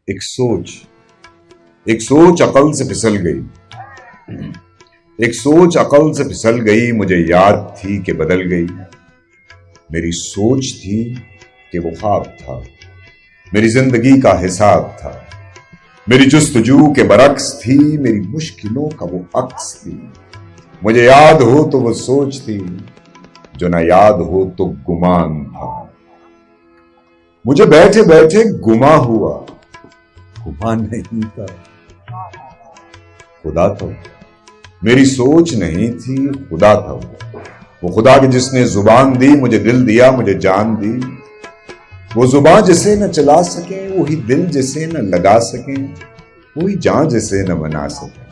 ایک سوچ عقل سے پھسل گئی، ایک سوچ عقل سے پھسل گئی، مجھے یاد تھی کہ بدل گئی۔ میری سوچ تھی کہ وہ خواب تھا، میری زندگی کا حساب تھا، میری جستجو کے برعکس تھی، میری مشکلوں کا وہ عکس تھی۔ مجھے یاد ہو تو وہ سوچ تھی، جو نہ یاد ہو تو گمان تھا۔ مجھے بیٹھے بیٹھے گما ہوا، گمان نہیں تھا، خدا تھا۔ میری سوچ نہیں تھی، خدا تھا۔ وہ خدا کہ جس نے زبان دی، مجھے دل دیا، مجھے جان دی۔ وہ زبان جسے نہ چلا سکیں، وہی دل جسے نہ لگا سکیں، وہی جان جسے نہ بنا سکیں۔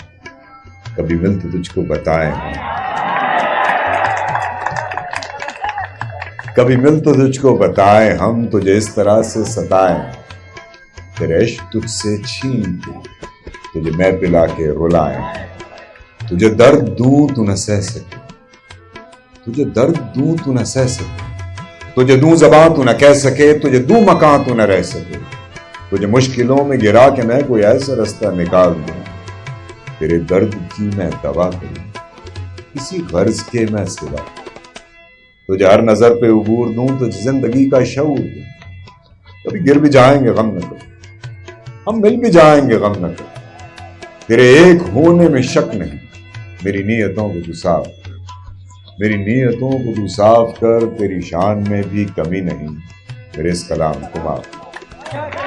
کبھی مل تو تجھ کو بتائیں، کبھی مل تو تجھ کو بتائیں، ہم تجھے اس طرح سے ستائیں، تیرے عشق تجھ سے چھین کے تجھے میں پلا کے رلائیں۔ تجھے درد دوں تو نہ سہ سکے، تجھے درد دوں تو نہ سہ سکے، تجھے دوں زباں تو نہ کہہ سکے، تجھے دوں مکان تو نہ رہ سکے۔ تجھے مشکلوں میں گرا کے میں کوئی ایسا رستہ نکال دوں، تیرے درد کی میں دوا کروں، کسی غرض کے میں سوا۔ تجھے ہر نظر پہ عبور دوں، تجھے زندگی کا شعور دوں۔ کبھی گر بھی جائیں گے غم نہ کر، ہم مل بھی جائیں گے غم نہ کر۔ تیرے ایک ہونے میں شک نہیں، میری نیتوں کو تو صاف کر، میری نیتوں کو تو صاف کر، تیری شان میں بھی کمی نہیں، میرے اس کلام کو معاف کر۔